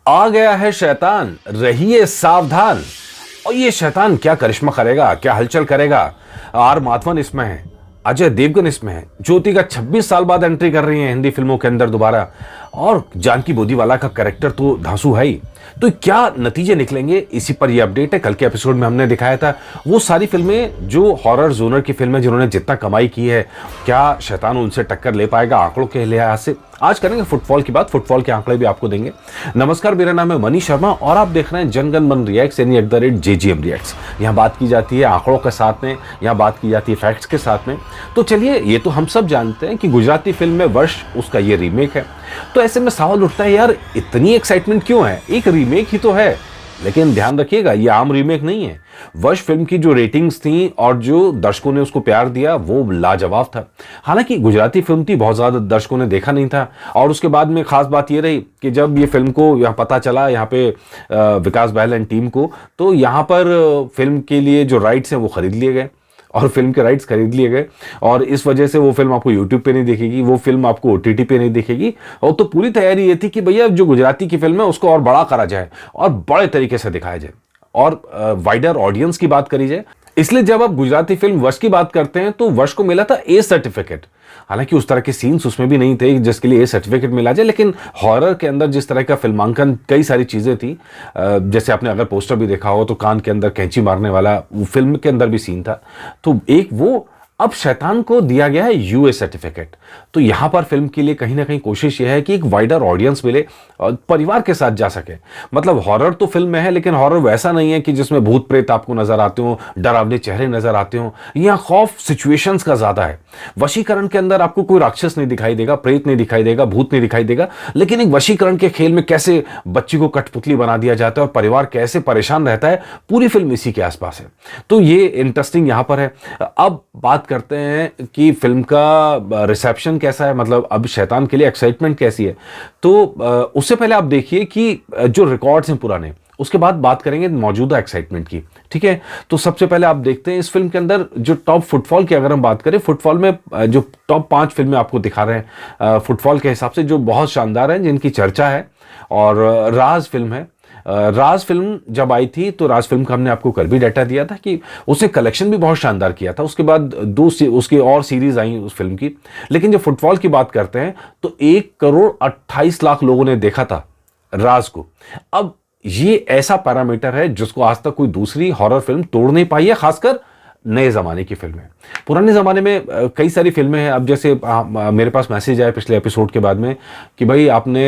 आ गया है शैतान, रहिए सावधान। और ये शैतान क्या करिश्मा करेगा, क्या हलचल करेगा। आर माधवन इसमें है, अजय देवगन इसमें है, ज्योतिका 26 साल बाद एंट्री कर रही है हिंदी फिल्मों के अंदर दोबारा, और जानकी बोदीवाला का कैरेक्टर तो धांसू है ही। तो क्या नतीजे निकलेंगे, इसी पर ये अपडेट है। कल के एपिसोड में हमने दिखाया था वो सारी फिल्में जो हॉरर जोनर की फिल्में जिन्होंने जितना कमाई की है, क्या शैतान उनसे टक्कर ले पाएगा आंकड़ों के लिहाज से। आज करेंगे फुटफॉल की बात, फुटफॉल के आंकड़े भी आपको देंगे। नमस्कार, मेरा नाम है मनीष शर्मा और आप देख रहे हैं जनगण मन रिएक्ट्स यानी @JGM रिएक्ट्स। यहाँ बात की जाती है आंकड़ों के साथ में, यहाँ बात की जाती है फैक्ट्स के साथ में। तो चलिए, ये तो हम सब जानते हैं कि गुजराती फिल्म में वर्ष उसका ये रीमेक है। तो ऐसे में सवाल उठता है, यार इतनी एक्साइटमेंट क्यों है, एक रीमेक ही तो है। लेकिन ध्यान रखिएगा, ये आम रीमेक नहीं है। वश फिल्म की जो रेटिंग्स थी और जो दर्शकों ने उसको प्यार दिया वो लाजवाब था। हालांकि गुजराती फिल्म थी, बहुत ज्यादा दर्शकों ने देखा नहीं था। और उसके बाद में खास बात ये रही कि जब ये फिल्म को यहाँ पता चला, यहाँ पे विकास बहल एंड टीम को, तो यहाँ पर फिल्म के लिए जो राइट्स हैं वो खरीद लिए गए और फिल्म के राइट्स खरीद लिए गए। और इस वजह से वो फिल्म आपको यूट्यूब पे नहीं दिखेगी, वो फिल्म आपको OTT पे नहीं दिखेगी। और तो पूरी तैयारी ये थी कि भैया जो गुजराती की फिल्म है उसको और बड़ा करा जाए और बड़े तरीके से दिखाया जाए और वाइडर ऑडियंस की बात करी जाए। इसलिए जब आप गुजराती फिल्म वश की बात करते हैं तो वश को मिला था A सर्टिफिकेट। हालांकि उस तरह के सीन्स उसमें भी नहीं थे जिसके लिए A सर्टिफिकेट मिला जाए, लेकिन हॉरर के अंदर जिस तरह का फिल्मांकन, कई सारी चीजें थी, जैसे आपने अगर पोस्टर भी देखा हो तो कान के अंदर कैंची मारने वाला वो फिल्म के अंदर भी सीन था। तो एक वो, अब शैतान को दिया गया है UA सर्टिफिकेट। तो यहां पर फिल्म के लिए कहीं ना कहीं कोशिश यह है कि एक वाइडर ऑडियंस मिले और परिवार के साथ जा सके। मतलब हॉरर तो फिल्म में है, लेकिन हॉरर वैसा नहीं है कि जिसमें भूत प्रेत आपको नजर आते हो, डरावने चेहरे नजर आते हो। यहाँ खौफ सिचुएशंस का ज्यादा है। वशीकरण के अंदर आपको कोई राक्षस नहीं दिखाई देगा, प्रेत नहीं दिखाई देगा, भूत नहीं दिखाई देगा, लेकिन एक वशीकरण के खेल में कैसे बच्ची को कठपुतली बना दिया जाता है और परिवार कैसे परेशान रहता है, पूरी फिल्म इसी के आसपास है। तो ये इंटरेस्टिंग यहां पर है। अब बात करते हैं कि फिल्म का रिसेप्शन कैसा है, मतलब अब शैतान के लिए एक्साइटमेंट कैसी है। तो उससे पहले आप देखिए कि जो रिकॉर्ड्स हैं पुराने, उसके बाद बात करेंगे मौजूदा एक्साइटमेंट की। ठीक है, तो सबसे पहले आप देखते हैं इस फिल्म के अंदर जो टॉप फुटफॉल की अगर हम बात करें, फुटफॉल में जो टॉप 5 फिल्में आपको दिखा रहे हैं फुटफॉल के हिसाब से, जो बहुत शानदार हैं, जिनकी चर्चा है। और राज फिल्म है। राज फिल्म जब आई थी तो राज फिल्म का हमने आपको कल भी डाटा दिया था कि उसने कलेक्शन भी बहुत शानदार किया था। उसके बाद उसकी और सीरीज आई उस फिल्म की। लेकिन जब फुटफॉल की बात करते हैं तो 1,28,00,000 लोगों ने देखा था राज को। अब ये ऐसा पैरामीटर है जिसको आज तक कोई दूसरी हॉरर फिल्म तोड़ नहीं पाई है, खासकर नए जमाने की फिल्में। पुराने जमाने में कई सारी फिल्में हैं। अब जैसे मेरे पास मैसेज आया पिछले एपिसोड के बाद में कि भाई आपने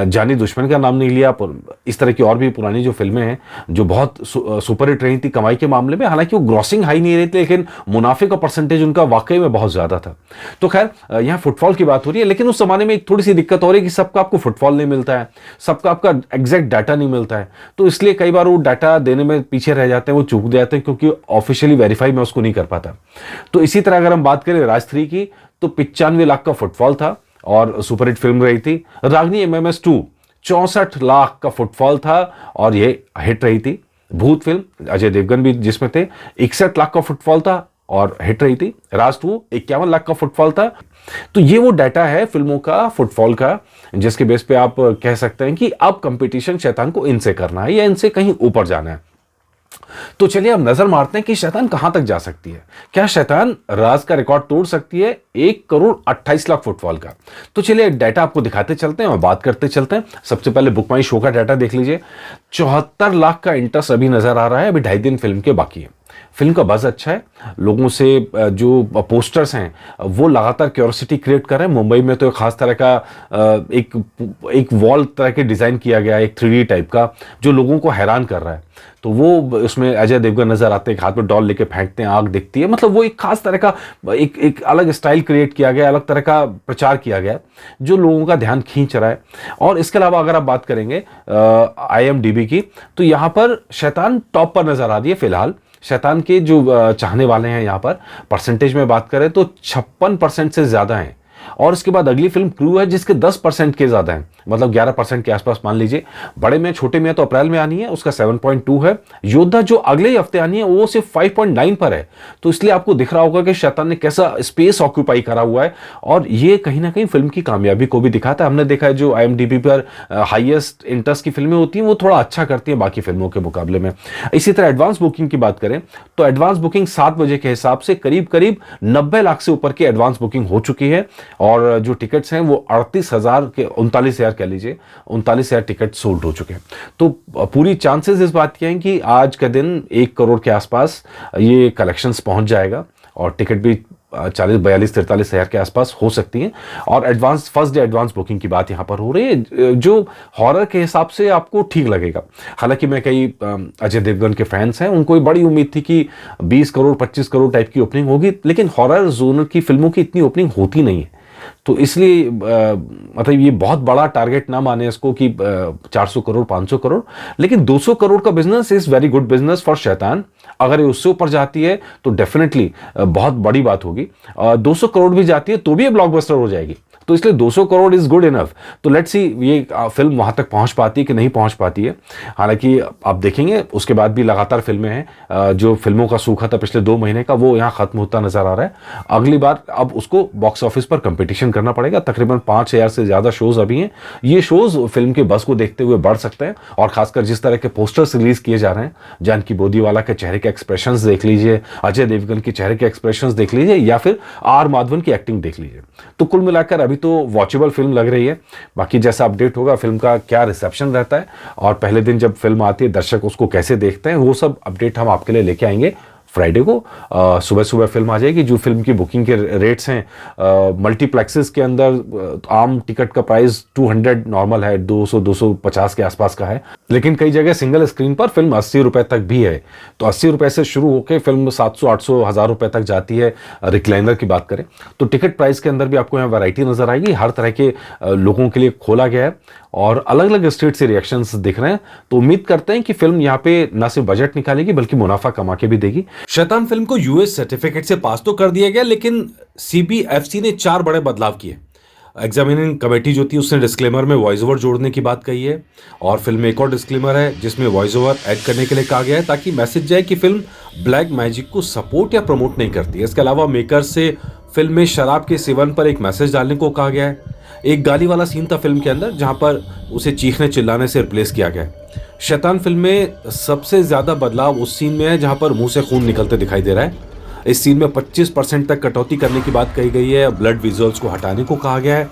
जानी दुश्मन का नाम नहीं लिया, पर इस तरह की और भी पुरानी जो फिल्में हैं जो बहुत सुपर हिट रही थी कमाई के मामले में। हालांकि वो ग्रॉसिंग हाई नहीं रही थी, लेकिन मुनाफे का परसेंटेज उनका वाकई में बहुत ज्यादा था। तो खैर, यहाँ फुटफॉल की बात हो रही है, लेकिन उस जमाने में एक थोड़ी सी दिक्कत हो रही है कि सबका आपको फुटफॉल नहीं मिलता है, सबका आपका एग्जैक्ट डाटा नहीं मिलता है। तो इसलिए कई बार वो डाटा देने में पीछे रह जाते हैं, वो चूक जाते हैं, क्योंकि ऑफिशियली वेरीफाई उसको नहीं कर पाता। तो इसी तरह अगर हम बात करें राज 3 की, तो 95 लाख का फुटफॉल था और सुपरहिट फिल्म रही थी। रागनी MMS2 64 लाख का फुटफॉल था और ये हिट रही थी। भूत फिल्म, अजय देवगन भी जिसमें थे, 61 लाख का फुटफॉल था और हिट रही थी। राज 2 51 लाख का फुटफॉल था। तो ये वो डाटा है फिल्मों का, फुटफॉल का, जिसके बेस पे आप कह सकते हैं कि अब कंपटीशन शैतान को इनसे करना है या इनसे कहीं ऊपर जाना है। तो चलिए अब नजर मारते हैं कि शैतान कहां तक जा सकती है। क्या शैतान राज का रिकॉर्ड तोड़ सकती है 1,28,00,000 फुटफॉल का? तो चलिए डाटा आपको दिखाते चलते हैं और बात करते चलते हैं। सबसे पहले बुक माई शो का डाटा देख लीजिए। 74 लाख का इंटरेस्ट अभी नजर आ रहा है। अभी 2.5 दिन फिल्म के बाकी है। फिल्म का बज़ अच्छा है, लोगों से जो पोस्टर्स हैं वो लगातार क्यूरियोसिटी क्रिएट कर रहे हैं। मुंबई में तो एक खास तरह का एक वॉल तरह के डिजाइन किया गया है, एक 3D टाइप का, जो लोगों को हैरान कर रहा है। तो वो उसमें अजय देवगन नजर आते हैं, हाथ में डॉल लेके फेंकते हैं, आग दिखती है। मतलब वो एक खास तरह का एक अलग स्टाइल क्रिएट किया गया, अलग तरह का प्रचार किया गया, जो लोगों का ध्यान खींच रहा है। और इसके अलावा अगर आप बात करेंगे IMDb की, तो यहाँ पर शैतान टॉप पर नजर आ रही है फिलहाल। शैतान के जो चाहने वाले हैं यहाँ पर परसेंटेज में बात करें तो 56% से ज्यादा हैं। और इसके बाद अगली फिल्म क्रू है जिसके 10% के ज़्यादा हैं, मतलब 11% के आसपास मान लीजिए। बड़े में छोटे में तो अप्रैल में आनी है, उसका 7.2 है। योद्धा जो अगले ही हफ्ते आनी है वो सिर्फ 5.9 पर है। तो इसलिए आपको दिख रहा होगा कि शैतान ने कैसा स्पेस ऑक्यूपाई करा हुआ है, और ये कहीं ना कहीं फिल्म की कामयाबी को भी दिखाता है। हमने देखा है जो IMDb पर हाईएस्ट इंटरेस्ट की फिल्में होती हैं वो थोड़ा अच्छा करती हैं बाकी फिल्मों के मुकाबले में। इसी तरह एडवांस बुकिंग की बात करें तो एडवांस बुकिंग 7 बजे के हिसाब से करीब करीब 90 लाख से ऊपर की एडवांस बुकिंग हो चुकी है, और जो टिकट्स हैं वो 38,000 के 39,000 कह लीजिए 39,000 टिकट सोल्ड हो चुके हैं। तो पूरी चांसेस इस बात की हैं कि आज का दिन 1 करोड़ के आसपास ये कलेक्शंस पहुंच जाएगा, और टिकट भी 40, 42, 43 हज़ार के आसपास हो सकती हैं। और advance first day advance booking की बात यहाँ पर हो रही है, जो हॉरर के हिसाब से आपको ठीक लगेगा। हालांकि मैं कई अजय देवगन के फैंस हैं, उनको बड़ी उम्मीद थी कि 20 करोड़ 25 करोड़ टाइप की ओपनिंग होगी, लेकिन हॉरर जोनर की फिल्मों की इतनी ओपनिंग होती नहीं है। तो इसलिए मतलब ये बहुत बड़ा टारगेट ना माने इसको कि 400 करोड़ 500 करोड़, लेकिन 200 करोड़ का business is very good business for शैतान। अगर ये उससे ऊपर जाती है तो डेफिनेटली बहुत बड़ी बात होगी। 200 करोड़ भी जाती है तो भी ये ब्लॉकबस्टर हो जाएगी। तो इसलिए 200 करोड़ इज गुड इनफ। तो लेट्स सी ये फिल्म वहां तक पहुंच पाती है कि नहीं पहुंच पाती है। हालांकि आप देखेंगे उसके बाद भी लगातार फिल्में हैं, जो फिल्मों का सूखा था पिछले 2 महीने का वो यहाँ खत्म होता नजर आ रहा है। अगली बार अब उसको बॉक्स ऑफिस पर कंपटीशन करना पड़ेगा। तकरीबन 5,000 से ज्यादा शोज अभी हैं। ये शोज फिल्म के बस को देखते हुए बढ़ सकते हैं, और खासकर जिस तरह के पोस्टर्स रिलीज किए जा रहे हैं, जानकी बोदीवाला के चेहरे के एक्सप्रेशंस देख लीजिए, अजय देवगन के चेहरे के एक्सप्रेशंस देख लीजिए, या फिर आर माधवन की एक्टिंग देख लीजिए। तो कुल मिलाकर अभी तो वॉचेबल फिल्म लग रही है। बाकी जैसा अपडेट होगा फिल्म का क्या रिसेप्शन रहता है, और पहले दिन जब फिल्म आती है दर्शक उसको कैसे देखते हैं, वो सब अपडेट हम आपके लिए लेके आएंगे। फ्राइडे को सुबह सुबह फिल्म आ जाएगी। जो फिल्म की बुकिंग के रेट्स हैं मल्टीप्लेक्सेस के अंदर, आम टिकट का प्राइस 200 नॉर्मल है, 200-250 के आसपास का है, लेकिन कई जगह सिंगल स्क्रीन पर फिल्म 80 रुपए तक भी है। तो 80 रुपए से शुरू होकर फिल्म 700-800 1000 रुपए तक जाती है। रिक्लाइनर की बात करें तो टिकट प्राइस के अंदर भी आपको यहाँ वैरायटी नजर आएगी। हर तरह के लोगों के लिए खोला गया है, और अलग अलग स्टेट से रिएक्शंस दिख रहे हैं। तो उम्मीद करते हैं कि फिल्म यहाँ पे न सिर्फ बजट निकालेगी बल्कि मुनाफा कमा के भी देगी। शैतान फिल्म को यूएस सर्टिफिकेट से पास तो कर दिया गया, लेकिन CBFC ने 4 बड़े बदलाव किए। एग्जामिनिंग कमेटी जो थी उसने डिस्क्लेमर में वॉइस ओवर जोड़ने की बात कही है, और फिल्म में एक और डिस्क्लेमर है जिसमें वॉइस ओवर ऐड करने के लिए कहा गया है, ताकि मैसेज जाए कि फिल्म ब्लैक मैजिक को सपोर्ट या प्रमोट नहीं करती है। इसके अलावा मेकर से फिल्म में शराब के सेवन पर एक मैसेज डालने को कहा गया है। एक गाली वाला सीन था फिल्म के अंदर जहां पर उसे चीखने चिल्लाने से रिप्लेस किया गया। शैतान फिल्म में सबसे ज्यादा बदलाव उस सीन में है जहां पर मुंह से खून निकलते दिखाई दे रहा है। इस सीन में 25% तक कटौती करने की बात कही गई है, ब्लड विजुअल्स को हटाने को कहा गया है।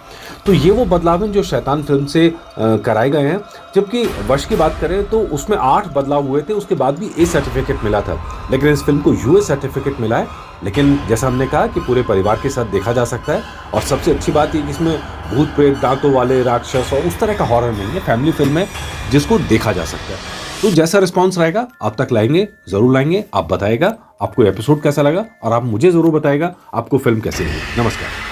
तो ये वो बदलाव हैं जो शैतान फिल्म से कराए गए हैं। जबकि वर्ष की बात करें तो उसमें 8 बदलाव हुए थे, उसके बाद भी A सर्टिफिकेट मिला था, लेकिन इस फिल्म को US सर्टिफिकेट मिला है। लेकिन जैसा हमने कहा कि पूरे परिवार के साथ देखा जा सकता है, और सबसे अच्छी बात ये कि इसमें भूत प्रेत दांतों वाले राक्षस और उस तरह का हॉरर नहीं है, फैमिली फिल्म है जिसको देखा जा सकता है। तो जैसा रिस्पॉन्स रहेगा आप तक लाएंगे, जरूर लाएंगे। आप बताएगा आपको एपिसोड कैसा लगा, और आप मुझे जरूर बताएगा आपको फिल्म कैसी लगी। नमस्कार।